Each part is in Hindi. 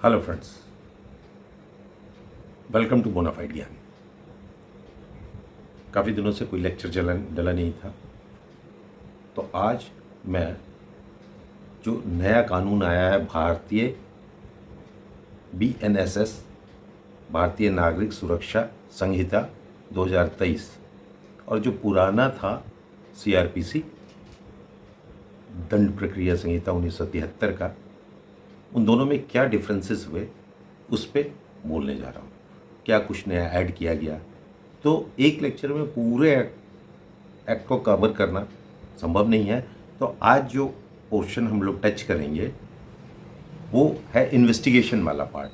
Hello friends, welcome to bonafide Gyan. काफ़ी दिनों से कोई लेक्चर डला नहीं था, तो आज मैं जो नया कानून आया है भारतीय BNSS भारतीय नागरिक सुरक्षा संहिता 2023 और जो पुराना था CRPC दंड प्रक्रिया संहिता 1973 का, उन दोनों में क्या डिफरेंसेस हुए उस पर बोलने जा रहा हूँ। क्या कुछ नया ऐड किया गया, तो एक लेक्चर में पूरे एक्ट को कवर करना संभव नहीं है। तो आज जो पोर्शन हम लोग टच करेंगे वो है इन्वेस्टिगेशन वाला पार्ट,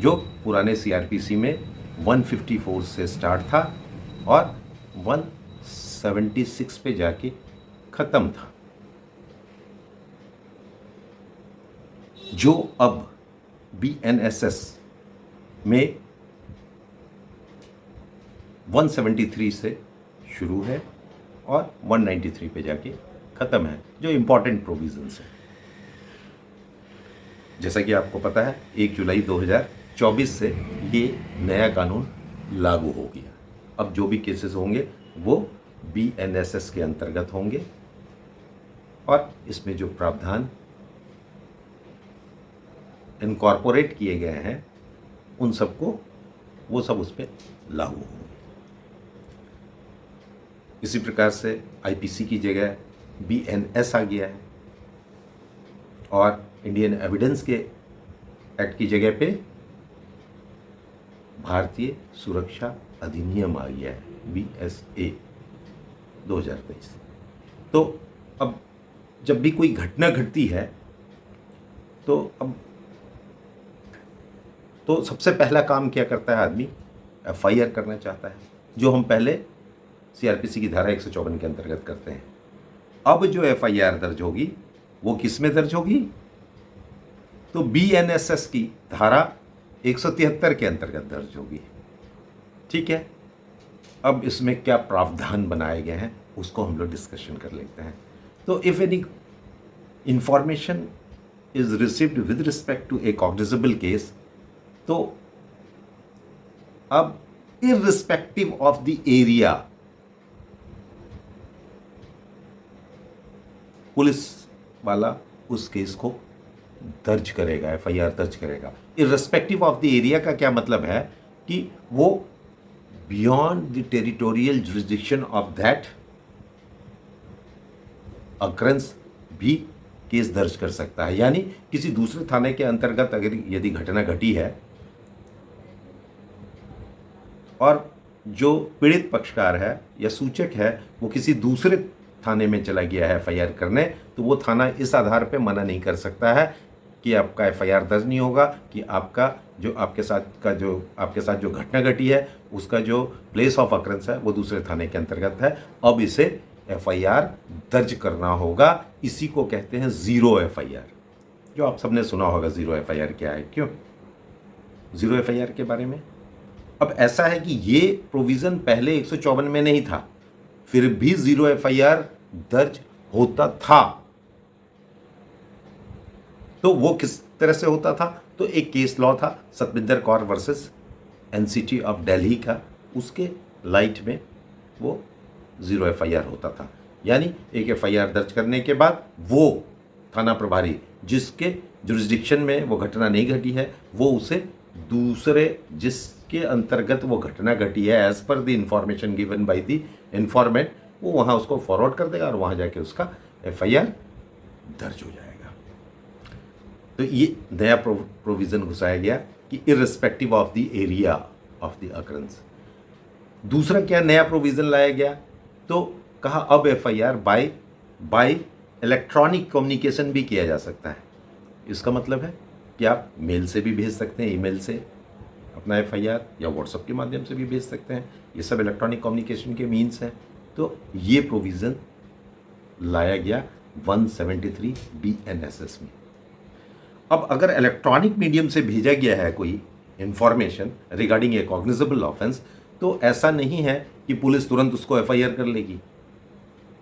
जो पुराने CRPC में 154 से स्टार्ट था और 176 पे जाके ख़त्म था। जो अब BNSS में 173 से शुरू है और 193 पे जाके ख़त्म है, जो इम्पॉर्टेंट प्रोविजंस हैं। जैसा कि आपको पता है 1 जुलाई 2024 से ये नया कानून लागू हो गया। अब जो भी केसेस होंगे वो BNSS के अंतर्गत होंगे और इसमें जो प्रावधान इनकॉर्पोरेट किए गए हैं उन सबको वो सब उस पर लागू होंगे। इसी प्रकार से IPC की जगह BNS आ गया है और इंडियन एविडेंस के एक्ट की जगह पे भारतीय सुरक्षा अधिनियम आ गया है BSA 2023। तो अब जब भी कोई घटना घटती है तो सबसे पहला काम क्या करता है आदमी? FIR करना चाहता है, जो हम पहले CRPC की धारा 154 के अंतर्गत करते हैं। अब जो FIR दर्ज होगी वो किस में दर्ज होगी? तो BNSS की धारा 173 के अंतर्गत दर्ज होगी। ठीक है, अब इसमें क्या प्रावधान बनाए गए हैं उसको हम लोग डिस्कशन कर लेते हैं। तो if any information is received with respect to a cognizable case, तो अब irrespective of the area police वाला उस केस को दर्ज करेगा, FIR दर्ज करेगा। इररिस्पेक्टिव ऑफ द एरिया का क्या मतलब है कि वो beyond the territorial jurisdiction of that occurrence भी केस दर्ज कर सकता है। यानी किसी दूसरे थाने के अंतर्गत अगर यदि घटना घटी है और जो पीड़ित पक्षकार है या सूचक है वो किसी दूसरे थाने में चला गया है FIR करने, तो वो थाना इस आधार पे मना नहीं कर सकता है कि आपका FIR दर्ज नहीं होगा कि आपके साथ जो घटना घटी है उसका जो प्लेस ऑफ अकरेंस है वो दूसरे थाने के अंतर्गत है। अब इसे FIR दर्ज करना होगा। इसी को कहते हैं ज़ीरो FIR, जो आप सबने सुना होगा। ज़ीरो FIR क्या है? क्यों ज़ीरो FIR के बारे में? अब ऐसा है कि ये प्रोविज़न पहले 154 में नहीं था, फिर भी ज़ीरो FIR दर्ज होता था। तो वो किस तरह से होता था? तो एक केस लॉ था Satvinder Kaur versus NCT of Delhi का, उसके लाइट में वो ज़ीरो FIR होता था। यानी एक FIR दर्ज करने के बाद वो थाना प्रभारी जिसके जुरिस्डिक्शन में वो घटना नहीं घटी है, वो उसे दूसरे जिसके अंतर्गत वो घटना घटी है as per the information given by the informant, वो वहाँ उसको फॉरवर्ड कर देगा और वहाँ जाके उसका FIR दर्ज हो जाएगा। तो ये नया प्रोविज़न घुसाया गया कि irrespective of the area of the occurrence. दूसरा क्या नया प्रोविज़न लाया गया? तो कहा अब FIR बाय इलेक्ट्रॉनिक कम्युनिकेशन भी किया जा सकता है। इसका मतलब है कि आप मेल से भी भेज सकते हैं, ईमेल से अपना FIR, या व्हाट्सएप के माध्यम से भी भेज सकते हैं। ये सब इलेक्ट्रॉनिक कम्युनिकेशन के मीन्स हैं। तो ये प्रोविज़न लाया गया 173 BNSS में। अब अगर इलेक्ट्रॉनिक मीडियम से भेजा गया है कोई इंफॉर्मेशन रिगार्डिंग ए कॉग्निजेबल ऑफेंस, तो ऐसा नहीं है कि पुलिस तुरंत उसको FIR कर लेगी।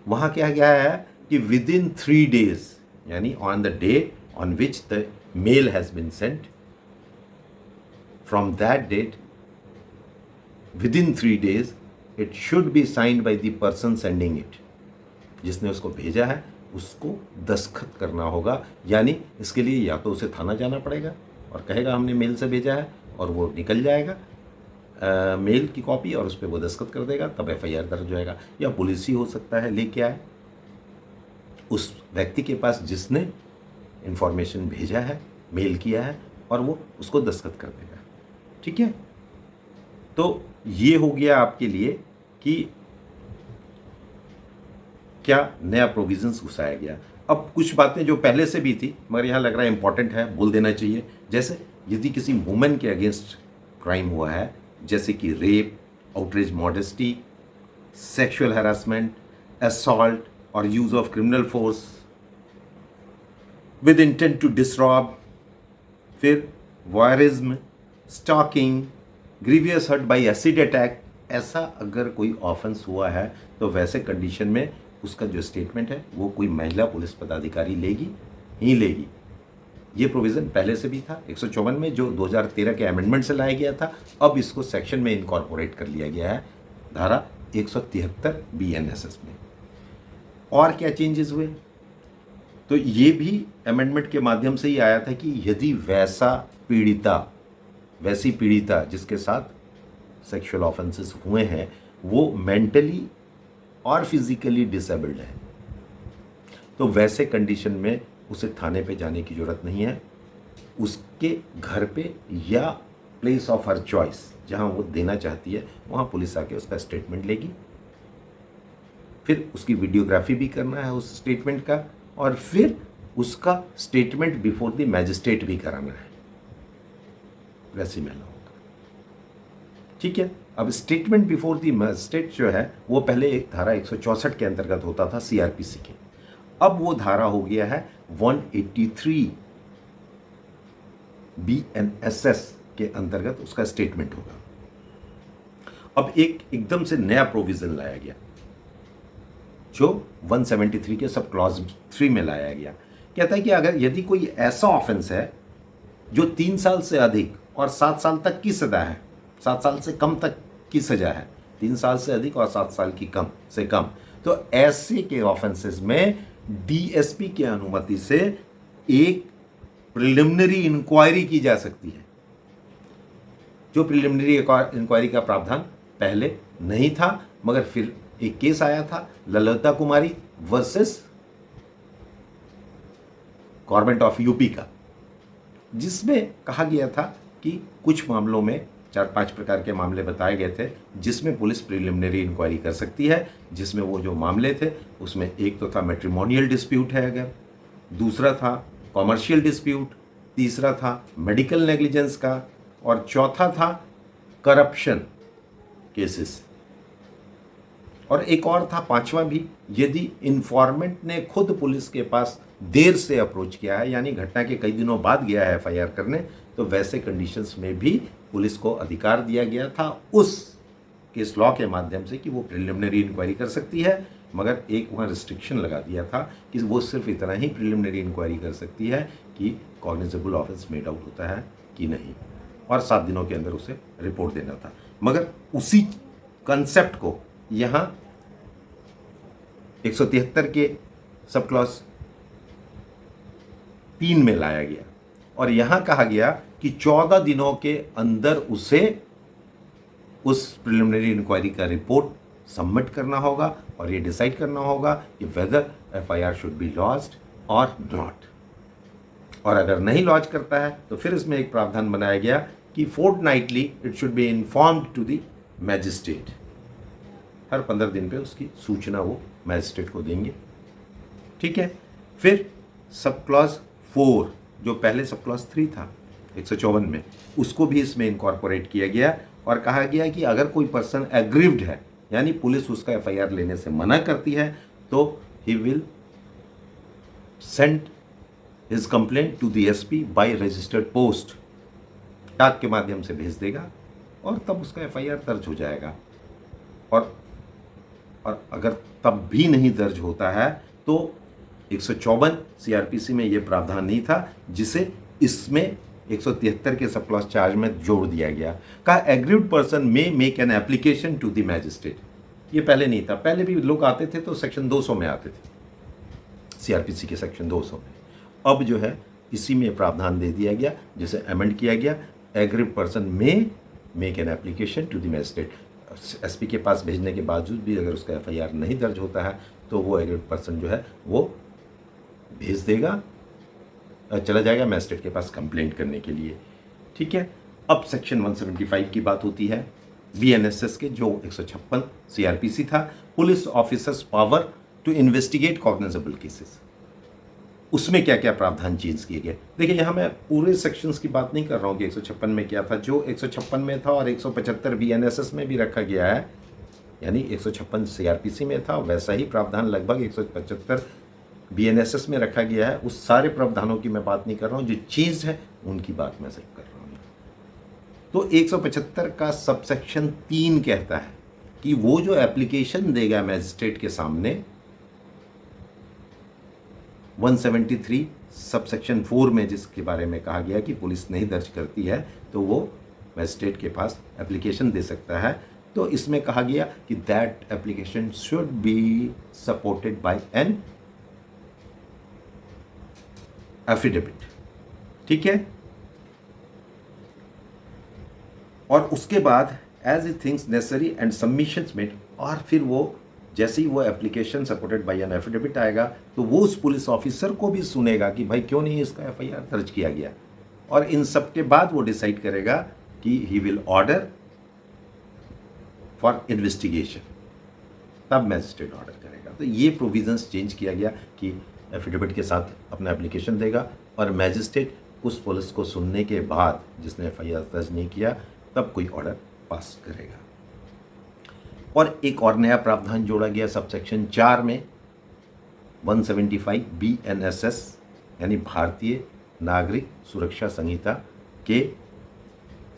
वहाँ क्या गया है कि विद इन 3 days, यानी on the day on which the mail has been sent, from that date within 3 days it should be signed by the person sending it. जिसने उसको भेजा है उसको दस्तखत करना होगा, यानी इसके लिए या तो उसे थाना जाना पड़ेगा और कहेगा हमने मेल से भेजा है, और वो निकल जाएगा मेल की कॉपी और उस पर वो दस्तखत कर देगा, तब एफआईआर दर्ज होएगा। या पुलिस ही हो सकता है लेके आए उस व्यक्ति के पास जिसने इंफॉर्मेशन भेजा है, मेल किया है, और वो उसको दस्तखत कर देगा। ठीक है, तो ये हो गया आपके लिए कि क्या नया प्रोविजंस घुसाया गया। अब कुछ बातें जो पहले से भी थी मगर यहाँ लग रहा है इंपॉर्टेंट है, बोल देना चाहिए। जैसे यदि किसी वुमेन के अगेंस्ट क्राइम हुआ है, जैसे कि rape, outrage modesty, sexual harassment, assault और use of criminal force with intent to disrobe, फिर voyeurism, stalking, grievous hurt by acid attack, ऐसा अगर कोई ऑफेंस हुआ है तो वैसे कंडीशन में उसका जो स्टेटमेंट है वो कोई महिला पुलिस पदाधिकारी लेगी ही लेगी। ये प्रोविज़न पहले से भी था 154 में, जो 2013 के अमेंडमेंट से लाया गया था। अब इसको सेक्शन में इनकॉर्पोरेट कर लिया गया है धारा 173 BNSS में। और क्या चेंजेस हुए, तो ये भी अमेंडमेंट के माध्यम से ही आया था कि यदि वैसी पीड़िता जिसके साथ सेक्सुअल ऑफेंसेस हुए हैं वो मेंटली और फिजिकली डिसेबल्ड है, तो वैसे कंडीशन में उसे थाने पे जाने की ज़रूरत नहीं है। उसके घर पे या प्लेस ऑफ हर चॉइस जहाँ वो देना चाहती है वहाँ पुलिस आके उसका स्टेटमेंट लेगी, फिर उसकी वीडियोग्राफी भी करना है उस स्टेटमेंट का, और फिर उसका स्टेटमेंट बिफोर द मैजिस्ट्रेट भी कराना है वैसी महिलाओं का। ठीक है, अब स्टेटमेंट बिफोर द मैजिस्ट्रेट जो है वो पहले एक धारा 164 के अंतर्गत होता था CRPC के, अब वो धारा हो गया है 183 BNSS के अंतर्गत उसका स्टेटमेंट होगा। अब एकदम से नया प्रोविजन लाया गया जो 173 के सब क्लॉज 3 में लाया गया। कहता है कि अगर यदि कोई ऐसा ऑफेंस है जो 3 साल से अधिक और 7 साल तक की सजा है, 7 साल से कम तक की सजा है, 3 साल से अधिक और 7 साल की कम से कम, तो ऐसे के ऑफेंसेस में DSP की अनुमति से एक प्रिलिमिनरी इंक्वायरी की जा सकती है, जो प्रिलिमिनरी इंक्वायरी का प्रावधान पहले नहीं था। मगर फिर एक केस आया था ललिता कुमारी वर्सेस गवर्नमेंट ऑफ यूपी का, जिसमें कहा गया था कि कुछ मामलों में 4-5 प्रकार के मामले बताए गए थे जिसमें पुलिस प्रिलिमिनरी इंक्वायरी कर सकती है। जिसमें वो जो मामले थे उसमें एक तो था मैट्रिमोनियल डिस्प्यूट है अगर, दूसरा था कॉमर्शियल डिस्प्यूट, तीसरा था मेडिकल नेग्लिजेंस का, और चौथा था करप्शन केसेस, और एक और था 5वां भी, यदि इन्फॉर्मेंट ने खुद पुलिस के पास देर से अप्रोच किया है, यानी घटना के कई दिनों बाद गया है FIR करने, तो वैसे कंडीशंस में भी पुलिस को अधिकार दिया गया था उस केस लॉ के माध्यम से कि वो प्रिलिमिनरी इंक्वायरी कर सकती है। मगर एक वहाँ रिस्ट्रिक्शन लगा दिया था कि वो सिर्फ इतना ही प्रिलिमिनरी इंक्वायरी कर सकती है कि कॉग्निजेबल ऑफेंस मेड आउट होता है कि नहीं, और 7 दिनों के अंदर उसे रिपोर्ट देना था। मगर उसी कंसेप्ट को यहाँ 173 के सब क्लॉज 3 में लाया गया, और यहाँ कहा गया कि 14 दिनों के अंदर उसे उस प्रिलिमिनरी इंक्वायरी का रिपोर्ट सबमिट करना होगा और ये डिसाइड करना होगा कि whether FIR should be lodged और नॉट। और अगर नहीं लॉज करता है तो फिर इसमें एक प्रावधान बनाया गया कि fortnightly it should be informed to the magistrate. हर 15 दिन पे उसकी सूचना वो मैजिस्ट्रेट को देंगे। ठीक है, फिर सब क्लॉज 4 जो पहले सब क्लॉज 3 था 154 में, उसको भी इसमें इनकॉर्पोरेट किया गया और कहा गया कि अगर कोई पर्सन एग्रीव्ड है, यानी पुलिस उसका FIR लेने से मना करती है, तो he will send his complaint to the SP by registered post, डाक के माध्यम से भेज देगा और तब उसका FIR दर्ज हो जाएगा। और अगर तब भी नहीं दर्ज होता है तो 154 CRPC में ये प्रावधान नहीं था जिसे इसमें 173 के सब क्लॉज चार्ज में जोड़ दिया गया। कहा aggrieved person may make an application to the magistrate. ये पहले नहीं था, पहले भी लोग आते थे तो सेक्शन 200 में आते थे, सीआरपीसी के सेक्शन 200 में। अब जो है इसी में प्रावधान दे दिया गया, जिसे अमेंड किया गया, aggrieved person may make an application to the magistrate. SP के पास भेजने के बावजूद भी अगर उसका एफआईआर नहीं दर्ज होता है तो वो एग्रीव्ड पर्सन जो है वो भेज देगा, चला जाएगा मैजिस्ट्रेट के पास कंप्लेंट करने के लिए। ठीक है। अब सेक्शन 175 की बात होती है बीएनएसएस के, जो 156 सीआरपीसी था, police officers power to investigate cognizable cases. उसमें क्या क्या प्रावधान चेंज किए गए। देखिए यहाँ मैं पूरे सेक्शंस की बात नहीं कर रहा हूँ कि 156 में क्या था, जो 156 में था और 175 बीएनएसएस में भी रखा गया है, यानी 156 सीआरपीसी में था वैसा ही प्रावधान लगभग 175 बीएनएसएस में रखा गया है। उस सारे प्रावधानों की मैं बात नहीं कर रहा हूँ, जो चीज़ है उनकी बात मैं सिर्फ कर रहा हूँ। तो 175 का सबसेक्शन 3 कहता है कि वो जो एप्लीकेशन देगा मैजिस्ट्रेट के सामने, 173 सबसेक्शन 4 में जिसके बारे में कहा गया कि पुलिस नहीं दर्ज करती है तो वो मैजिस्ट्रेट के पास एप्लीकेशन दे सकता है। तो इसमें कहा गया कि that application should be supported by an affidavit. ठीक है। और उसके बाद as it things necessary and submissions made, और फिर वो जैसे ही वो application supported by an affidavit आएगा तो वो उस पुलिस ऑफिसर को भी सुनेगा कि भाई क्यों नहीं इसका एफआईआर दर्ज किया गया, और इन सब के बाद वो डिसाइड करेगा कि he will order for investigation, तब मैजिस्ट्रेट ऑर्डर करेगा। तो ये प्रोविजंस चेंज किया गया कि एफिडेविट के साथ अपना एप्लीकेशन देगा और मैजिस्ट्रेट उस पुलिस को सुनने के बाद जिसने एफआईआर दर्ज नहीं किया तब कोई ऑर्डर पास करेगा। और एक और नया प्रावधान जोड़ा गया सबसेक्शन 4 में, 175 बीएनएसएस यानी भारतीय नागरिक सुरक्षा संहिता के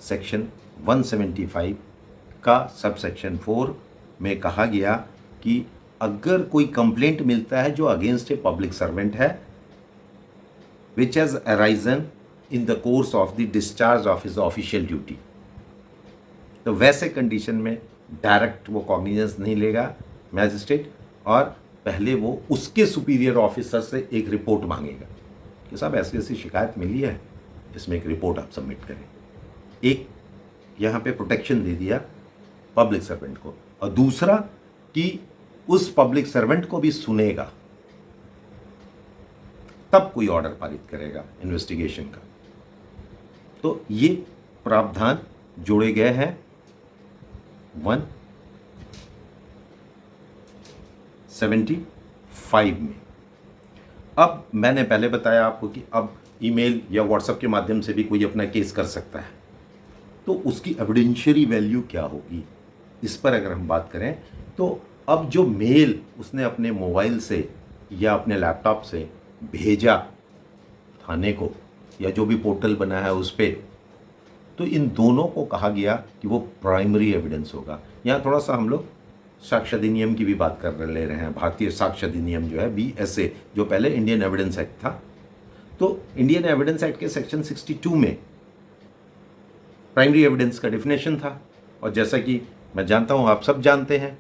सेक्शन 175 का सबसेक्शन 4 में कहा गया कि अगर कोई कंप्लेंट मिलता है जो अगेंस्ट ए पब्लिक सर्वेंट है, which has arisen in the course of the discharge of his official duty, तो वैसे कंडीशन में डायरेक्ट वो कॉग्निजेंस नहीं लेगा मैजिस्ट्रेट, और पहले वो उसके सुपीरियर ऑफिसर से एक रिपोर्ट मांगेगा कि साहब ऐसी ऐसी शिकायत मिली है, इसमें एक रिपोर्ट आप सबमिट करें। एक यहाँ पे प्रोटेक्शन दे दिया पब्लिक सर्वेंट को, और दूसरा कि उस पब्लिक सर्वेंट को भी सुनेगा, तब कोई ऑर्डर पारित करेगा इन्वेस्टिगेशन का। तो ये प्रावधान जोड़े गए हैं 175 में। अब मैंने पहले बताया आपको कि अब ईमेल या व्हाट्सएप के माध्यम से भी कोई अपना केस कर सकता है, तो उसकी एविडेंशियरी वैल्यू क्या होगी, इस पर अगर हम बात करें तो अब जो मेल उसने अपने मोबाइल से या अपने लैपटॉप से भेजा थाने को, या जो भी पोर्टल बना है उस पर, तो इन दोनों को कहा गया कि वो प्राइमरी एविडेंस होगा। यहाँ थोड़ा सा हम लोग साक्ष्य अधिनियम की भी बात कर ले रहे हैं। भारतीय साक्ष्य अधिनियम जो है बीएसए, जो पहले इंडियन एविडेंस एक्ट था, तो इंडियन एविडेंस एक्ट के सेक्शन 62 में प्राइमरी एविडेंस का डिफिनेशन था, और जैसा कि मैं जानता हूँ आप सब जानते हैं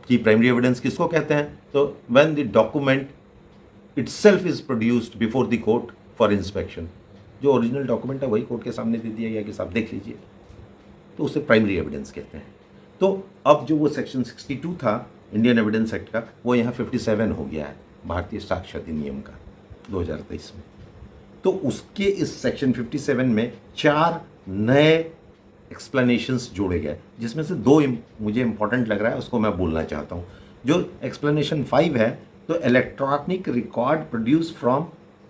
कि प्राइमरी एविडेंस किसको कहते हैं, तो when the document itself is produced before the court for inspection, जो ओरिजिनल डॉक्यूमेंट है वही कोर्ट के सामने दे दिया गया कि साहब देख लीजिए, तो उसे प्राइमरी एविडेंस कहते हैं। तो अब जो वो सेक्शन 62 था इंडियन एविडेंस एक्ट का, वो यहाँ 57 हो गया है भारतीय साक्ष्य अधिनियम का 2023 में। तो उसके इस सेक्शन 57 में 4 नए एक्सप्लेनेशंस जोड़े गए, जिसमें से 2 मुझे इंपॉर्टेंट लग रहा है, उसको मैं बोलना चाहता हूँ। जो एक्सप्लेनेशन 5 है, तो electronic record produce from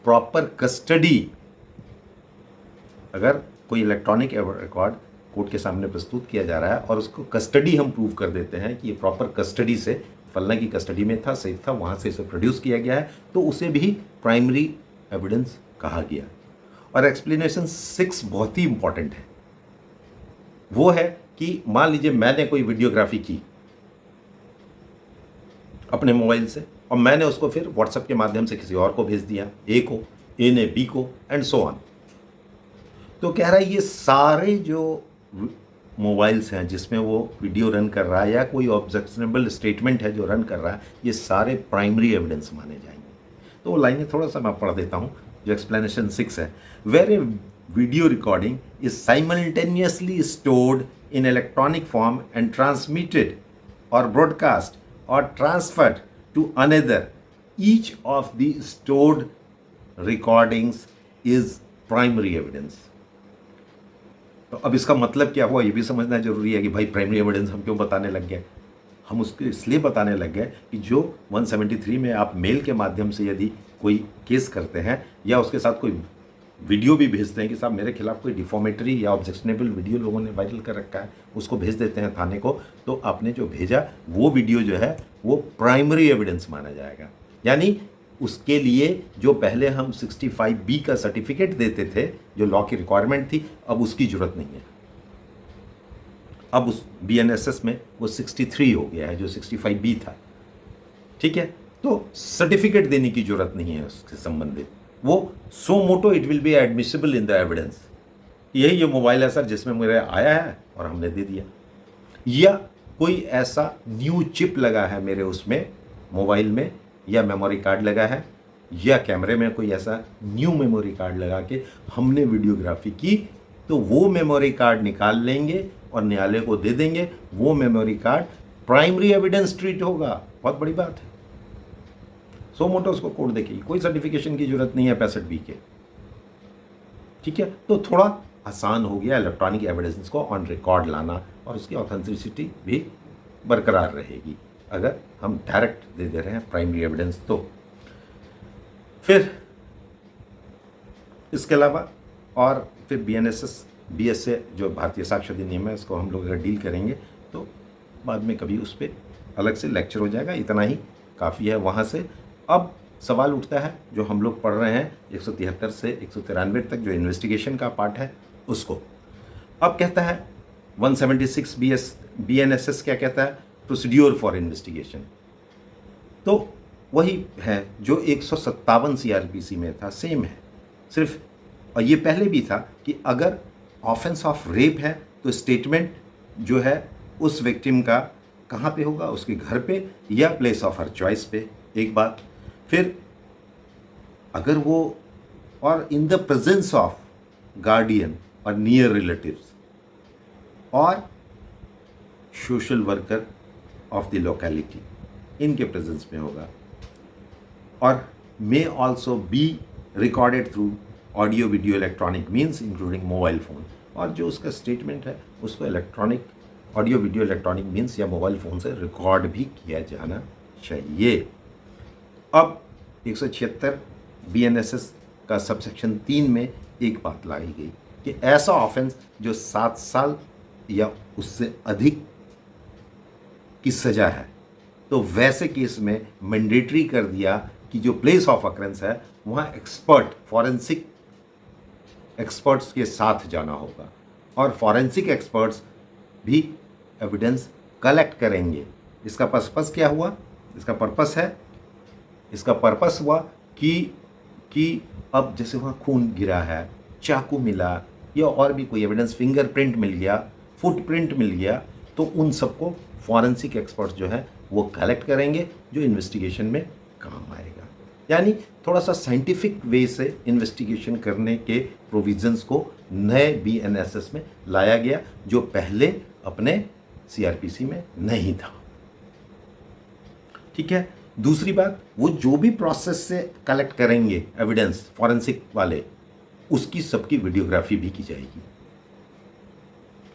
proper custody. अगर कोई इलेक्ट्रॉनिक रिकॉर्ड कोर्ट के सामने प्रस्तुत किया जा रहा है और उसको कस्टडी हम प्रूव कर देते हैं कि ये प्रॉपर कस्टडी से, फलना की कस्टडी में था, सेफ था, वहाँ से इसे प्रोड्यूस किया गया है, तो उसे भी प्राइमरी एविडेंस कहा गया। और एक्सप्लेनेशन 6 बहुत ही इंपॉर्टेंट है। वो है कि मान लीजिए मैंने कोई वीडियोग्राफी की अपने मोबाइल से, और मैंने उसको फिर व्हाट्सएप के माध्यम से किसी और को भेज दिया, ए को, ए ने बी को, एंड सो ऑन। तो कह रहा है ये सारे जो मोबाइल्स हैं जिसमें वो वीडियो रन कर रहा है या कोई ऑब्जेक्शनेबल स्टेटमेंट है जो रन कर रहा है, ये सारे प्राइमरी एविडेंस माने जाएंगे। तो वो लाइनें थोड़ा सा मैं पढ़ देता हूँ जो एक्सप्लेनेशन 6 है। Where a video recording is simultaneously stored in electronic form and transmitted और ब्रॉडकास्ट और transferred to another, each of the stored recordings is primary evidence. तो अब इसका मतलब क्या हुआ ये भी समझना जरूरी है कि भाई प्राइमरी एविडेंस हम क्यों बताने लग गए। हम उसको इसलिए बताने लग गए कि जो 173 में आप मेल के माध्यम से यदि कोई केस करते हैं या उसके साथ कोई वीडियो भी भेजते हैं कि साहब मेरे खिलाफ कोई डिफॉर्मेटरी या ऑब्जेक्शनेबल वीडियो लोगों ने वायरल कर रखा है, उसको भेज देते हैं थाने को, तो आपने जो भेजा वो वीडियो जो है वो प्राइमरी एविडेंस माना जाएगा। यानी उसके लिए जो पहले हम 65B का सर्टिफिकेट देते थे, जो लॉ की रिक्वायरमेंट थी, अब उसकी जरूरत नहीं है। अब उस BNSS में वो 63 हो गया है जो 65B था। ठीक है, तो सर्टिफिकेट देने की जरूरत नहीं है उससे संबंधित। वो suo motu it will be admissible in the evidence, यही ये मोबाइल है सर जिसमें मेरे आया है और हमने दे दिया, या कोई ऐसा न्यू चिप लगा है मेरे उसमें मोबाइल में, या मेमोरी कार्ड लगा है, या कैमरे में कोई ऐसा न्यू मेमोरी कार्ड लगा के हमने वीडियोग्राफी की, तो वो मेमोरी कार्ड निकाल लेंगे और न्यायालय को दे देंगे। वो memory card primary evidence treat होगा। बहुत बड़ी बात है। सो मोटो उसको कोड देखेगी, कोई सर्टिफिकेशन की जरूरत नहीं है 65B के। ठीक है, तो थोड़ा आसान हो गया इलेक्ट्रॉनिक एविडेंस को ऑन रिकॉर्ड लाना, और उसकी ऑथेंटिसिटी भी बरकरार रहेगी अगर हम डायरेक्ट दे रहे हैं प्राइमरी एविडेंस। तो फिर इसके अलावा और फिर BSA जो भारतीय साक्ष्य अधिनियम है, इसको हम लोग अगर डील करेंगे तो बाद में कभी उस पर अलग से लेक्चर हो जाएगा। इतना ही काफ़ी है वहाँ से। अब सवाल उठता है जो हम लोग पढ़ रहे हैं 173 से 193 तक, जो इन्वेस्टिगेशन का पार्ट है उसको। अब कहता है 176 BNSS क्या कहता है, प्रोसीड्यूर फॉर इन्वेस्टिगेशन। तो वही है जो 157 CRPC में था, सेम है सिर्फ। और ये पहले भी था कि अगर ऑफेंस ऑफ रेप है तो स्टेटमेंट जो है उस विक्टिम का कहाँ पे होगा, उसके घर पे या प्लेस ऑफ हर चॉइस पे, एक बात। फिर अगर वो और in the presence of guardian और नियर रिलेटिव्स और social worker of the locality, इनके प्रेजेंस में होगा। और may also be recorded through audio video electronic means including mobile phone, और जो उसका स्टेटमेंट है उसको electronic audio video electronic means या मोबाइल फ़ोन से रिकॉर्ड भी किया जाना चाहिए। अब 176 BNSS का सबसेक्शन 3 में एक बात लाई गई कि ऐसा ऑफेंस जो 7 साल या उससे अधिक की सज़ा है, तो वैसे केस में मैंडेटरी कर दिया कि जो प्लेस ऑफ अकरेंस है वहाँ एक्सपर्ट फॉरेंसिक एक्सपर्ट्स के साथ जाना होगा, और फॉरेंसिक एक्सपर्ट्स भी एविडेंस कलेक्ट करेंगे। इसका पर्पस क्या हुआ, इसका पर्पस है, इसका पर्पस हुआ कि अब जैसे वहाँ खून गिरा है, चाकू मिला, या और भी कोई एविडेंस, फिंगरप्रिंट मिल गया, फुटप्रिंट मिल गया, तो उन सबको फॉरेंसिक एक्सपर्ट्स जो है वो कलेक्ट करेंगे, जो इन्वेस्टिगेशन में काम आएगा। यानी थोड़ा सा साइंटिफिक वे से इन्वेस्टिगेशन करने के प्रोविजंस को नए BNSS में लाया गया, जो पहले अपने CRPC में नहीं था। ठीक है, दूसरी बात, वो जो भी प्रोसेस से कलेक्ट करेंगे एविडेंस फॉरेंसिक वाले, उसकी सबकी वीडियोग्राफी भी की जाएगी।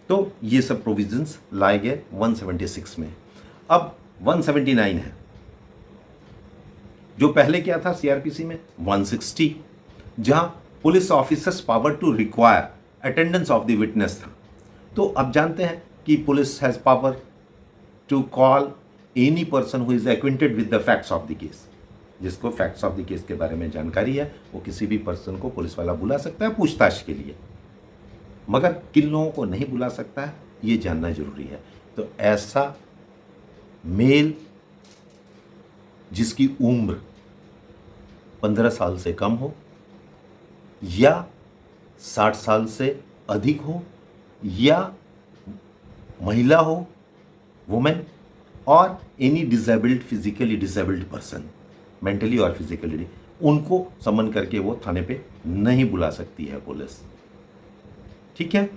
तो ये सब प्रोविजंस लाए गए 176 में। अब 179 है, जो पहले क्या था CRPC में 160, जहां police officers power to require attendance of the witness था। तो अब जानते हैं कि police has power to call any person who is acquainted with the facts of the case. जिसको फैक्ट्स ऑफ द केस के बारे में जानकारी है वो किसी भी पर्सन को पुलिस वाला बुला सकता है पूछताछ के लिए, मगर किन लोगों को नहीं बुला सकता है ये जानना जरूरी है। तो ऐसा मेल जिसकी उम्र 15 साल से कम हो, या 60 साल से अधिक हो या महिला हो, वुमेन, और any disabled, physically disabled person, mentally और फिजिकली, उनको समन करके वो थाने पे नहीं बुला सकती है पुलिस। ठीक है,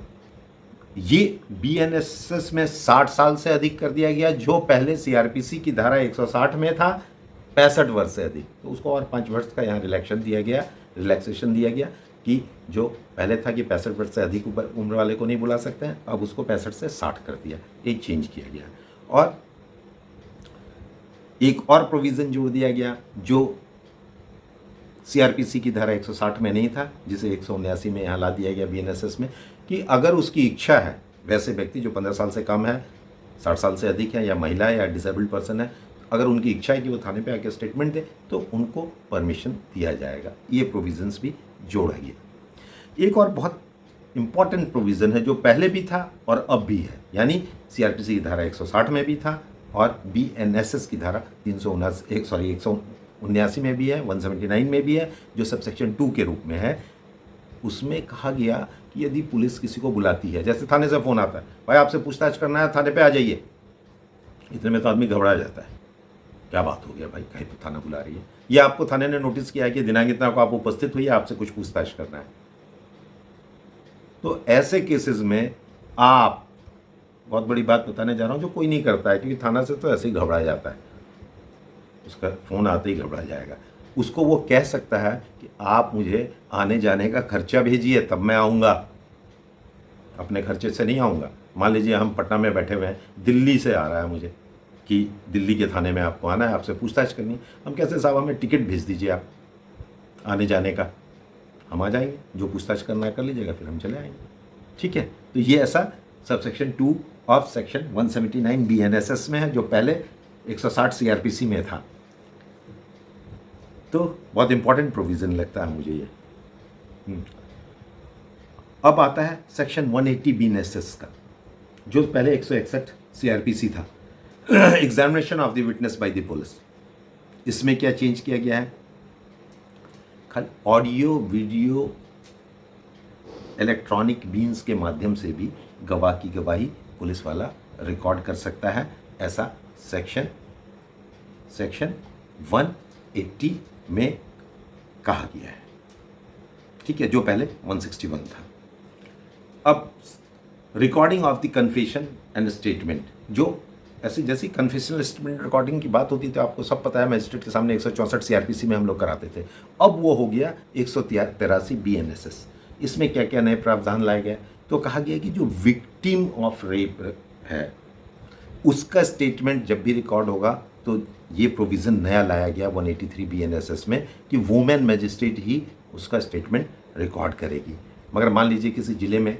ये बीएनएसएस में 60 साल से अधिक कर दिया गया, जो पहले सीआरपीसी की धारा 160 में था 65 वर्ष से अधिक, तो उसको और 5 वर्ष का यहाँ रिलैक्सेशन दिया गया कि जो पहले था कि 65 वर्ष से अधिक उम्र वाले को नहीं बुला सकते हैं, अब उसको 65 से 60 कर दिया, एक चेंज किया गया। और एक और प्रोविज़न जोड़ दिया गया जो सीआरपीसी की धारा 160 में नहीं था, जिसे 179 में यहाँ ला दिया गया बीएनएसएस में, कि अगर उसकी इच्छा है, वैसे व्यक्ति जो 15 साल से कम है, 60 साल से अधिक है, या महिला है, या डिसेबल्ड पर्सन है, अगर उनकी इच्छा है कि वो थाने पे आके स्टेटमेंट दे तो उनको परमिशन दिया जाएगा। ये प्रोविज़न्स भी जोड़ा गया। एक और बहुत इंपॉर्टेंट प्रोविज़न है जो पहले भी था और अब भी है, यानी सीआरपीसी की धारा 160 में भी था और बीएनएसएस की धारा 179 में भी है, 179 में भी है, जो सबसेक्शन 2 के रूप में है। उसमें कहा गया कि यदि पुलिस किसी को बुलाती है, जैसे थाने से फ़ोन आता है, भाई आपसे पूछताछ करना है, थाने पे आ जाइए, इतने में तो आदमी घबरा जाता है, क्या बात हो गया भाई, कहीं तो थाना बुला रही है, या आपको थाने ने नोटिस किया है कि दिनांक इतना को आप उपस्थित हुई, आपसे कुछ पूछताछ करना है। तो ऐसे केसेस में आप, बहुत बड़ी बात बताने जा रहा हूँ जो कोई नहीं करता है, क्योंकि थाना से तो ऐसे ही घबरा जाता है, उसका फ़ोन आते ही घबरा जाएगा, उसको वो कह सकता है कि आप मुझे आने जाने का खर्चा भेजिए तब मैं आऊँगा, अपने खर्चे से नहीं आऊँगा। मान लीजिए हम पटना में बैठे हुए हैं, दिल्ली से आ रहा है मुझे कि दिल्ली के थाने में आपको आना है, आपसे पूछताछ करनी है, हम कैसे साहब हमें टिकट भेज दीजिए आप आने जाने का, हम आ जाएंगे, जो पूछताछ करना है कर लीजिएगा, फिर हम चले आएंगे। ठीक है, तो ये ऐसा सबसेक्शन 2 ऑफ सेक्शन 179 बीएनएसएस में है, जो पहले 160 सीआरपीसी में था। तो बहुत इंपॉर्टेंट प्रोविज़न लगता है मुझे ये। अब आता है सेक्शन 180 बीएनएसएस का, जो पहले 161 सीआरपीसी था, examination of the witness by the police. इसमें क्या चेंज किया गया है, खाली ऑडियो वीडियो इलेक्ट्रॉनिक मीन्स के माध्यम से भी गवाह की गवाही पुलिस वाला रिकॉर्ड कर सकता है, ऐसा सेक्शन 180 में कहा गया है। ठीक है, जो पहले 161 था। अब recording of the confession and statement, जो ऐसी जैसी कन्फेशनल स्टेटमेंट रिकॉर्डिंग की बात होती थी, आपको सब पता है, मजिस्ट्रेट के सामने 164 सीआरपीसी में हम लोग कराते थे, अब वो हो गया 183 बीएनएसएस। इसमें क्या क्या नए प्रावधान लाए गए, तो कहा गया कि जो विक्टिम ऑफ रेप है उसका स्टेटमेंट जब भी रिकॉर्ड होगा, तो ये प्रोविज़न नया लाया गया 183 बीएनएसएस में कि वुमेन मजिस्ट्रेट ही उसका स्टेटमेंट रिकॉर्ड करेगी। मगर मान लीजिए किसी ज़िले में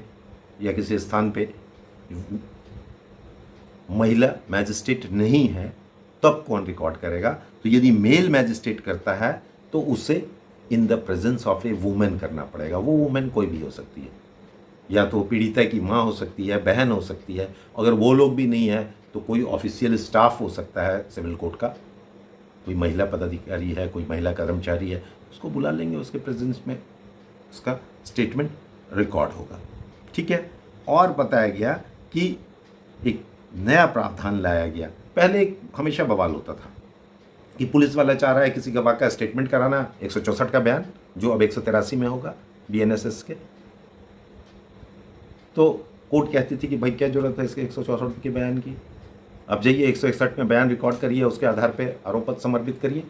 या किसी स्थान पे महिला मैजिस्ट्रेट नहीं है, तब कौन रिकॉर्ड करेगा, तो यदि मेल मैजिस्ट्रेट करता है तो उसे in the presence of A women करना पड़ेगा। वो वुमेन कोई भी हो सकती है, या तो पीड़िता की माँ हो सकती है, बहन हो सकती है, अगर वो लोग भी नहीं है तो कोई ऑफिशियल स्टाफ हो सकता है सिविल कोर्ट का, कोई महिला पदाधिकारी है, कोई महिला कर्मचारी है, उसको बुला लेंगे, उसके प्रेजेंस में उसका स्टेटमेंट रिकॉर्ड होगा। ठीक है, और बताया गया कि एक नया प्रावधान लाया गया। पहले हमेशा बवाल होता था कि पुलिस वाला चाह रहा है किसी गवाह का स्टेटमेंट कराना, 164 का बयान, जो अब 183 में होगा बीएनएसएस के, तो कोर्ट कहती थी कि भाई क्या जरूरत है इसके 164 के बयान की, अब जाइए 161 में बयान रिकॉर्ड करिए, उसके आधार पे आरोप पत्र समर्पित करिए,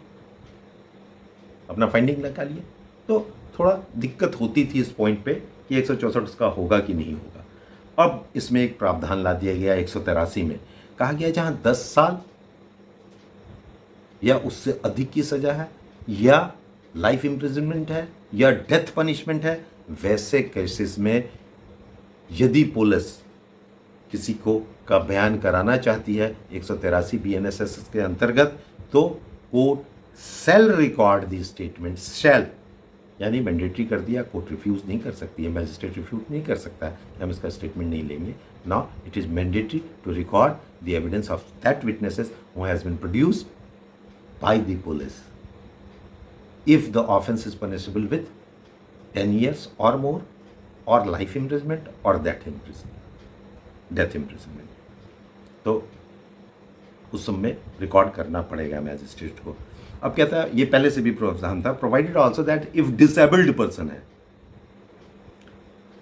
अपना फाइंडिंग निकालिए। तो थोड़ा दिक्कत होती थी इस पॉइंट पे कि 164 उसका होगा कि नहीं होगा। अब इसमें एक प्रावधान ला दिया गया 183 में, कहा गया जहाँ 10 साल या उससे अधिक की सज़ा है, या लाइफ इम्प्रिजनमेंट है, या डेथ पनिशमेंट है, वैसे केसेस में यदि पुलिस किसी को का बयान कराना चाहती है 183 बीएनएसएस के अंतर्गत, तो कोर्ट शैल रिकॉर्ड दी स्टेटमेंट, शैल यानी मैंडेटरी कर दिया, कोर्ट रिफ्यूज़ नहीं कर सकती है, मैजिस्ट्रेट रिफ्यूज नहीं कर सकता है कि हम इसका स्टेटमेंट नहीं लेंगे। Now it is mandatory to record the evidence of that witnesses who has been produced by the police if the offense is punishable with 10 years or more, और लाइफ इम्प्रिजमेंट और डेथ इम्प्रिजमेंट। तो उस सब में रिकॉर्ड करना पड़ेगा मैजिस्ट्रेट को। अब कहता है, ये पहले से भी प्रावधान था, provided also that if disabled person है,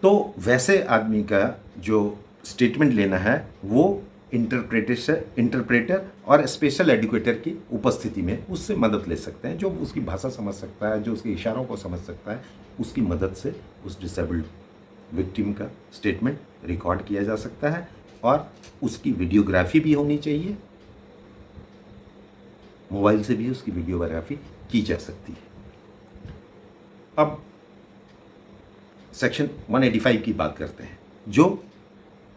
तो वैसे आदमी का जो स्टेटमेंट लेना है वो इंटरप्रेटर और स्पेशल एडुकेटर की उपस्थिति में उससे मदद ले सकते हैं, जो उसकी भाषा समझ सकता है, जो उसके इशारों को समझ सकता है, उसकी मदद से उस डिसेबल्ड विक्टिम का स्टेटमेंट रिकॉर्ड किया जा सकता है। और उसकी वीडियोग्राफी भी होनी चाहिए, मोबाइल से भी उसकी वीडियोग्राफी की जा सकती है। अब सेक्शन 185 की बात करते हैं, जो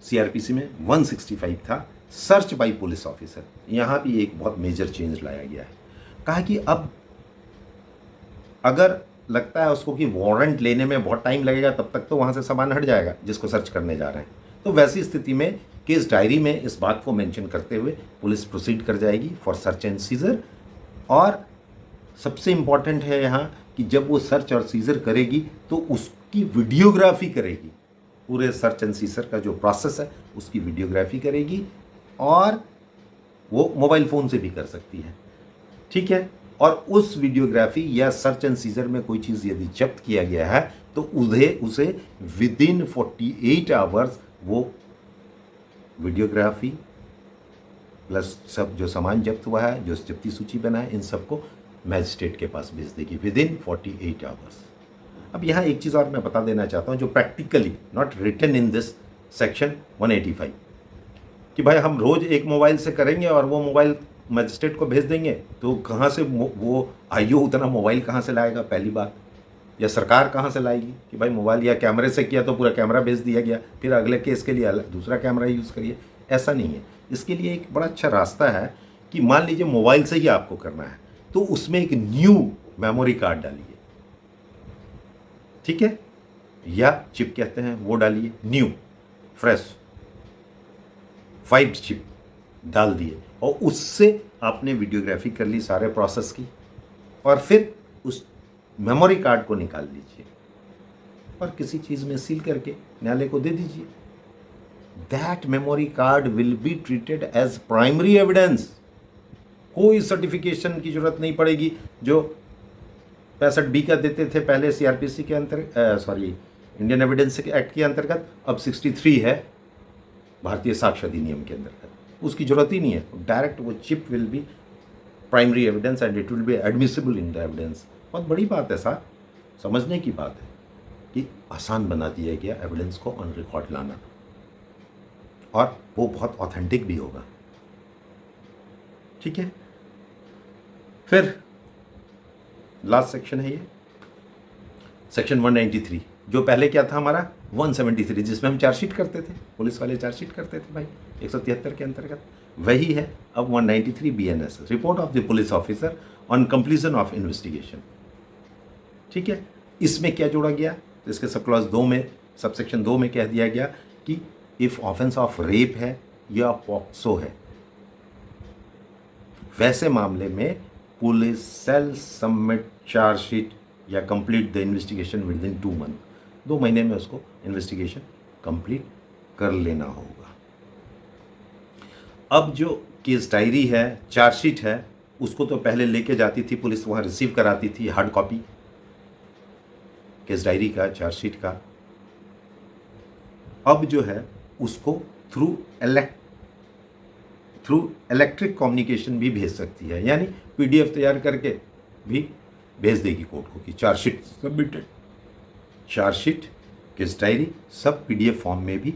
सीआरपीसी में 165 था, सर्च बाय पुलिस ऑफिसर। यहाँ भी एक बहुत मेजर चेंज लाया गया है। कहा कि अब अगर लगता है उसको कि वारंट लेने में बहुत टाइम लगेगा, तब तक तो वहाँ से सामान हट जाएगा जिसको सर्च करने जा रहे हैं। तो वैसी स्थिति में केस डायरी में इस बात को मेंशन करते हुए पुलिस प्रोसीड कर जाएगी फॉर सर्च एंड सीजर। और सबसे इम्पॉर्टेंट है यहाँ कि जब वो सर्च और सीजर करेगी तो उसकी वीडियोग्राफी करेगी, पूरे सर्च एंड सीजर का जो प्रोसेस है उसकी वीडियोग्राफी करेगी, और वो मोबाइल फ़ोन से भी कर सकती है, ठीक है। और उस वीडियोग्राफी या सर्च एंड सीजर में कोई चीज़ यदि जब्त किया गया है तो उसे विद इन 48 आवर्स वो वीडियोग्राफी प्लस सब जो सामान जब्त हुआ है, जो जब्ती सूची बना है, इन सबको मैजिस्ट्रेट के पास भेज देगी विद इन 48 आवर्स। अब यहाँ एक चीज़ और मैं बता देना चाहता हूँ, जो practically not written in this section 185, कि भाई हम रोज़ एक मोबाइल से करेंगे और वो मोबाइल मैजिस्ट्रेट को भेज देंगे, तो कहाँ से वो आईओ उतना मोबाइल कहाँ से लाएगा, पहली बात। या सरकार कहाँ से लाएगी कि भाई मोबाइल या कैमरे से किया तो पूरा कैमरा भेज दिया गया, फिर अगले केस के लिए अलग दूसरा कैमरा यूज़ करिए, ऐसा नहीं है। इसके लिए एक बड़ा अच्छा रास्ता है कि मान लीजिए मोबाइल से ही आपको करना है, तो उसमें एक न्यू मेमोरी कार्ड डालिए, ठीक है, या चिप कहते हैं वो डालिए, न्यू फ्रेश 5 चिप डाल दिए, और उससे आपने वीडियोग्राफी कर ली सारे प्रोसेस की, और फिर उस मेमोरी कार्ड को निकाल लीजिए और किसी चीज़ में सील करके न्यायालय को दे दीजिए। That memory card will be treated as primary evidence. कोई सर्टिफिकेशन की जरूरत नहीं पड़ेगी, जो 65B का देते थे पहले सीआरपीसी के इंडियन एविडेंस एक्ट के अंतर्गत, अब 63 है भारतीय साक्ष्य अधिनियम के अंतर्गत, उसकी जरूरत ही नहीं है। डायरेक्ट वो chip will be primary evidence and it will be admissible in the evidence. बहुत बड़ी बात है साहब, समझने की बात है कि आसान बना दिया गया एविडेंस को ऑन रिकॉर्ड लाना, और वो बहुत ऑथेंटिक भी होगा, ठीक है। फिर लास्ट सेक्शन है ये सेक्शन 193, जो पहले क्या था हमारा 173, जिसमें हम चार्जशीट करते थे, पुलिस वाले चार्जशीट करते थे भाई 173 के अंतर्गत, वही है अब 193 BNS, report of the police officer on completion of investigation, ठीक है। इसमें क्या जोड़ा गया, तो इसके सब क्लॉज 2 में, सब सेक्शन 2 में कह दिया गया कि इफ ऑफेंस ऑफ रेप है या पॉक्सो है, वैसे मामले में पुलिस सेल सबमिट चार्जशीट या complete the investigation with in 2 month, 2 महीने में उसको इन्वेस्टिगेशन कंप्लीट कर लेना होगा। अब जो केस डायरी है, चार्जशीट है, उसको तो पहले लेके जाती थी पुलिस, वहाँ रिसीव कराती थी हार्ड कॉपी केस डायरी का, चार्जशीट का। अब जो है उसको थ्रू इलेक्ट्रिक कम्युनिकेशन भी भेज सकती है, यानी PDF तैयार करके भी भेज देगी कोर्ट को कि chargesheet submitted. Chargesheet case diary सब PDF फॉर्म में भी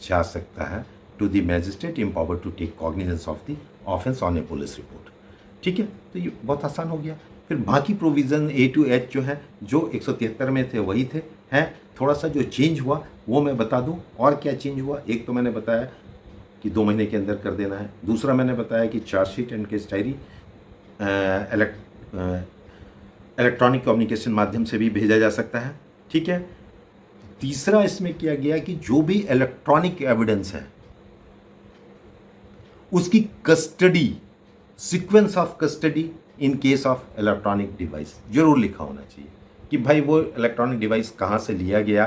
जा सकता है to the magistrate empowered to take cognizance of the offence on a police report, ठीक है। तो ये बहुत आसान हो गया। फिर बाकी प्रोविज़न A to H जो है, जो 173 में थे वही थे, हैं। थोड़ा सा जो चेंज हुआ वो मैं बता दूं, और क्या चेंज हुआ। एक तो मैंने बताया कि 2 महीने के अंदर कर देना है, दूसरा मैंने बताया कि chargesheet and case diary electronic communication माध्यम से भी भेजा जा सकता है, ठीक है। तीसरा इसमें किया गया कि जो भी इलेक्ट्रॉनिक एविडेंस है उसकी custody, sequence of custody in case of electronic device जरूर लिखा होना चाहिए कि भाई वो इलेक्ट्रॉनिक डिवाइस कहाँ से लिया गया,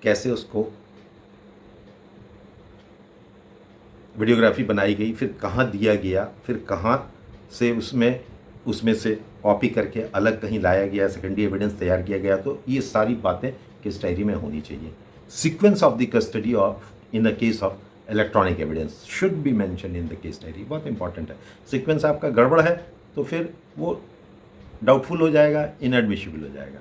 कैसे उसको वीडियोग्राफी बनाई गई, फिर कहाँ दिया गया, फिर कहाँ से उसमें से कॉपी करके अलग कहीं लाया गया, सेकेंडरी एविडेंस तैयार किया गया। तो ये सारी बातें केस डायरी में होनी चाहिए। Sequence of the custody of in the case of electronic evidence should be mention in the case diary. बहुत इंपॉर्टेंट है। सीक्वेंस आपका गड़बड़ है तो फिर वो डाउटफुल हो जाएगा, इनएडमिशिबल हो जाएगा।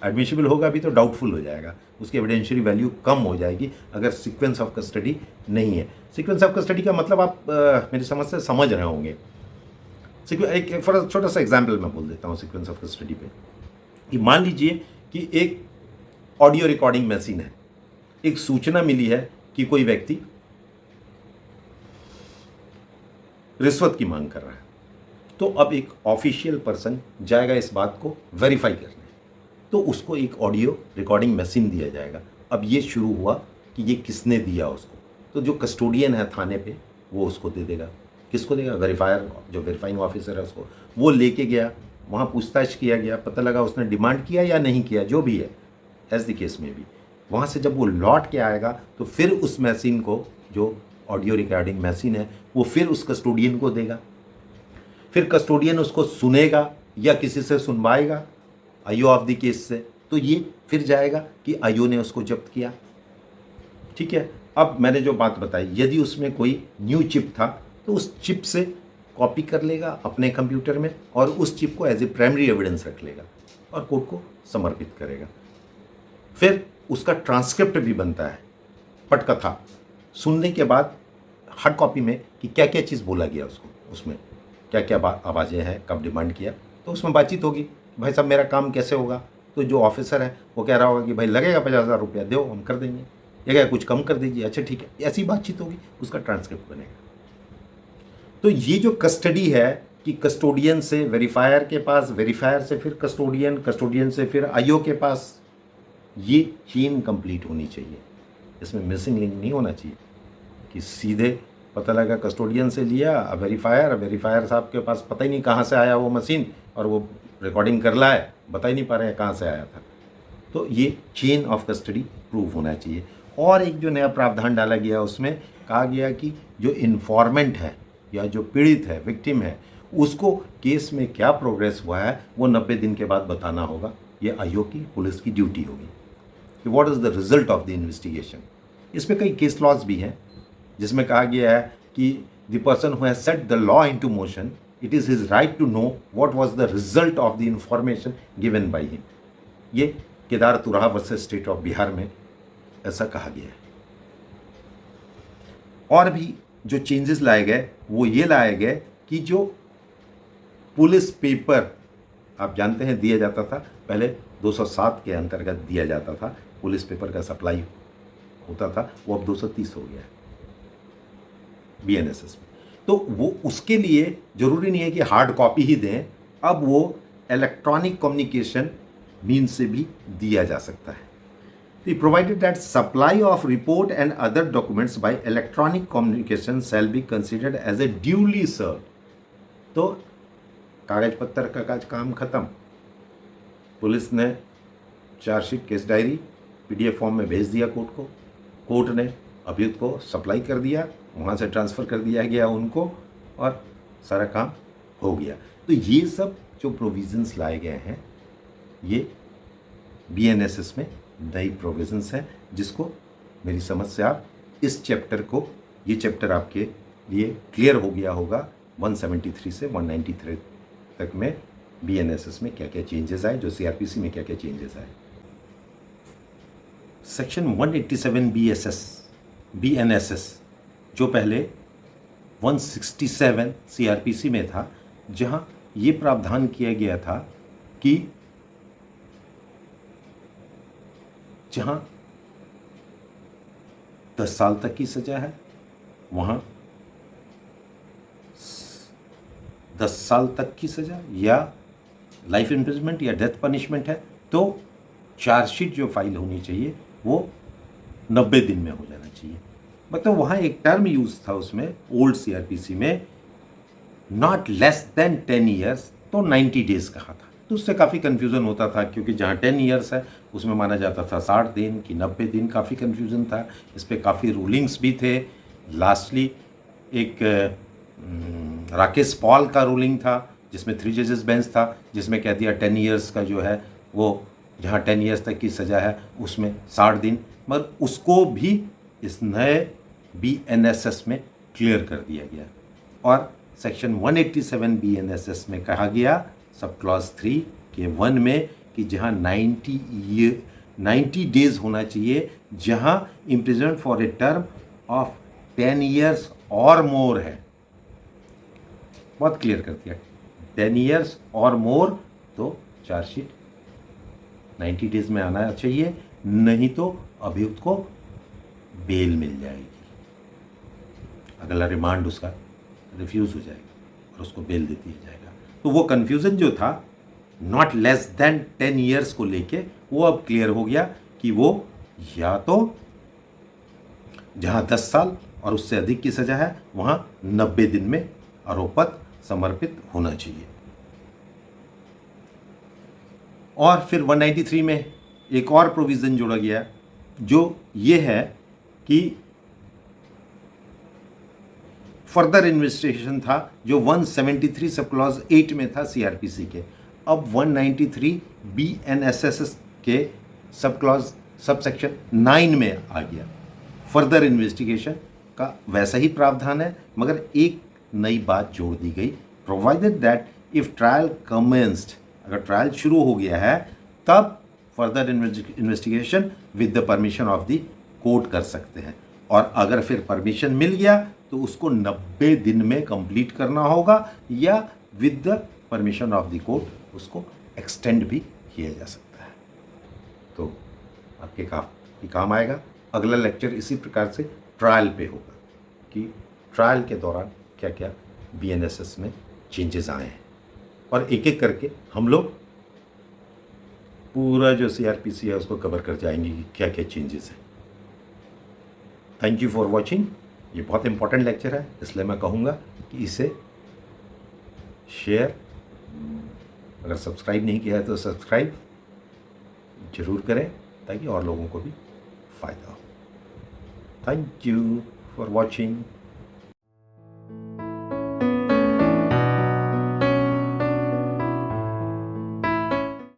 एडमिशिबल होगा भी तो डाउटफुल हो जाएगा, उसकी एविडेंशियरी वैल्यू कम हो जाएगी अगर सीक्वेंस ऑफ कस्टडी नहीं है। सीक्वेंस ऑफ कस्टडी का मतलब आप मेरी समझ से समझ रहे होंगे। एक छोटा सा एग्जाम्पल मैं बोल देता हूँ सीक्वेंस ऑफ कस्टडी पे, कि मान लीजिए कि एक ऑडियो रिकॉर्डिंग मशीन है, एक सूचना मिली है कि कोई व्यक्ति रिश्वत की मांग कर रहा है, तो अब एक ऑफिशियल पर्सन जाएगा इस बात को वेरीफाई करने, तो उसको एक ऑडियो रिकॉर्डिंग मशीन दिया जाएगा। अब ये शुरू हुआ कि ये किसने दिया उसको, तो जो कस्टोडियन है थाने पे वो उसको दे देगा। किसको देगा? वेरीफायर, जो वेरीफाइंग ऑफिसर है उसको। वो लेके गया, वहाँ पूछताछ किया गया, पता लगा उसने डिमांड किया या नहीं किया, जो भी है एज द केस में भी। वहाँ से जब वो लौट के आएगा तो फिर उस मशीन को, जो ऑडियो रिकॉर्डिंग मशीन है, वो फिर उस कस्टोडियन को देगा। फिर कस्टोडियन उसको सुनेगा या किसी से सुनवाएगा आईओ ऑफ द केस से, तो ये फिर जाएगा कि आईओ ने उसको जब्त किया। ठीक है। अब मैंने जो बात बताई, यदि उसमें कोई न्यू चिप था तो उस चिप से कॉपी कर लेगा अपने कंप्यूटर में और उस चिप को एज ए प्राइमरी एविडेंस रख लेगा और कोर्ट को समर्पित करेगा। फिर उसका ट्रांसक्रिप्ट भी बनता है, पटकथा सुनने के बाद हार्ड कॉपी में कि क्या क्या चीज़ बोला गया उसको, उसमें क्या क्या आवाज़ें हैं, कब डिमांड किया, तो उसमें बातचीत होगी, भाई साहब मेरा काम कैसे होगा। तो जो ऑफिसर है वो कह रहा होगा कि भाई लगेगा 50,000 रुपया, दो हम कर देंगे, या क्या कुछ कम कर दीजिए, अच्छा ठीक है, ऐसी बातचीत होगी, उसका ट्रांसक्रिप्ट बनेगा। तो ये जो कस्टडी है कि कस्टोडियन से वेरीफायर के पास, वेरीफायर से फिर कस्टोडियन, कस्टोडियन से फिर आईओ के पास, ये चेन कंप्लीट होनी चाहिए। इसमें मिसिंग लिंक नहीं होना चाहिए कि सीधे पता लगा कस्टोडियन से लिया, वेरीफायर साहब के पास पता ही नहीं कहाँ से आया वो मशीन, और वो रिकॉर्डिंग कर रहा है, बता ही नहीं पा रहे हैं कहाँ से आया था। तो ये चेन ऑफ कस्टडी प्रूव होना चाहिए। और एक जो नया प्रावधान डाला गया, उसमें कहा गया कि जो इन्फॉर्मेंट है या जो पीड़ित है, विक्टिम है, उसको केस में क्या प्रोग्रेस हुआ है वो 90 दिन के बाद बताना होगा। ये आईओ की, पुलिस की ड्यूटी होगी कि what is the result of the investigation. इसमें कई केस लॉज भी हैं जिसमें कहा गया है कि the person who has set the law into motion, it is his right to know what was the result of the information given by him. ये Kedar Turaha versus state of Bihar में ऐसा कहा गया है। और भी जो चेंजेस लाए गए वो ये लाए गए कि जो पुलिस पेपर आप जानते हैं दिया जाता था, पहले 207 के अंतर्गत दिया जाता था, पुलिस पेपर का सप्लाई होता था, वो अब 230 हो गया है बीएनएसएस में। तो वो उसके लिए जरूरी नहीं है कि हार्ड कॉपी ही दें, अब वो इलेक्ट्रॉनिक कम्युनिकेशन मीन से भी दिया जा सकता है। He provided that supply of report and other documents by electronic communication shall be considered as a duly served। तो कागज पत्तर का काम खत्म, पुलिस ने chargesheet, case diary PDF form में भेज दिया कोर्ट को, कोर्ट ने अभियुक्त को सप्लाई कर दिया, वहाँ से ट्रांसफ़र कर दिया गया उनको और सारा काम हो गया। तो ये सब जो प्रोविजंस लाए गए हैं ये बीएनएसएस में नई प्रोविजंस हैं, जिसको मेरी समझ से आप इस चैप्टर को, ये चैप्टर आपके लिए क्लियर हो गया होगा 173 से 193 तक में बीएनएसएस में क्या क्या चेंजेस आए, जो सीआरपीसी में क्या क्या चेंजेस आए। सेक्शन 187 बीएनएसएस जो पहले 167 सीआरपीसी में था, जहाँ ये प्रावधान किया गया था कि जहाँ 10 साल तक की सज़ा है वहाँ 10 साल तक की सज़ा या लाइफ इम्प्रिजमेंट या डेथ पनिशमेंट है, तो चार्जशीट जो फाइल होनी चाहिए वो 90 दिन में हो जाना चाहिए। मतलब वहाँ एक टर्म यूज़ था उसमें ओल्ड सीआरपीसी में, नॉट लेस देन 10 ईयर्स, तो 90 डेज कहा था। तो उससे काफ़ी कन्फ्यूज़न होता था, क्योंकि जहाँ 10 ईयर्स है उसमें माना जाता था 60 दिन कि 90 दिन, काफ़ी कन्फ्यूज़न था। इस पे काफ़ी रूलिंग्स भी थे। लास्टली एक राकेश पॉल का रूलिंग था जिसमें 3 जजेस बेंच था, जिसमें कह दिया 10 ईयर्स का जो है वो जहाँ 10 ईयर्स तक की सज़ा है उसमें 60 दिन, मगर उसको भी इस नए BNSS में क्लियर कर दिया गया। और सेक्शन 187 BNSS में कहा गया सब क्लॉज 3 के 1 में कि जहाँ 90 डेज होना चाहिए, जहाँ imprison for a term of 10 years और मोर है। बहुत क्लियर कर दिया, 10 ईयर्स और मोर तो चार्जशीट 90 डेज में आना चाहिए, नहीं तो अभियुक्त को बेल मिल जाएगी। अगला रिमांड उसका रिफ्यूज़ हो जाएगा और उसको बेल दे दिया जाएगा। तो वो कन्फ्यूज़न जो था नॉट लेस देन 10 ईयर्स को लेके, वो अब क्लियर हो गया कि वो या तो जहाँ 10 साल और उससे अधिक की सज़ा है वहाँ 90 दिन में आरोप पत्र समर्पित होना चाहिए। और फिर 193 में एक और प्रोविज़न जोड़ा गया जो ये है कि फर्दर इन्वेस्टिगेशन था जो 173 सब क्लॉज 8 में था CRPC के, अब 193 BNSS के सब क्लॉज सब सेक्शन 9 में आ गया। फर्दर इन्वेस्टिगेशन का वैसा ही प्रावधान है, मगर एक नई बात जोड़ दी गई, provided that if trial commenced, अगर ट्रायल शुरू हो गया है तब further investigation with the permission of the court कर सकते हैं, और अगर फिर परमिशन मिल गया तो उसको 90 दिन में कंप्लीट करना होगा, या with the permission of the court उसको एक्सटेंड भी किया जा सकता है। तो आपके काफ़ी काम आएगा। अगला लेक्चर इसी प्रकार से ट्रायल पे होगा कि ट्रायल के दौरान क्या क्या BNSS में चेंजेस आए हैं, और एक एक करके हम लोग पूरा जो CRPC है उसको कवर कर जाएंगे कि क्या क्या चेंजेस हैं। Thank you for watching. ये बहुत इंपॉर्टेंट लेक्चर है, इसलिए मैं कहूँगा कि इसे शेयर, अगर सब्सक्राइब नहीं किया है तो सब्सक्राइब जरूर करें ताकि और लोगों को भी फ़ायदा हो। Thank you for watching.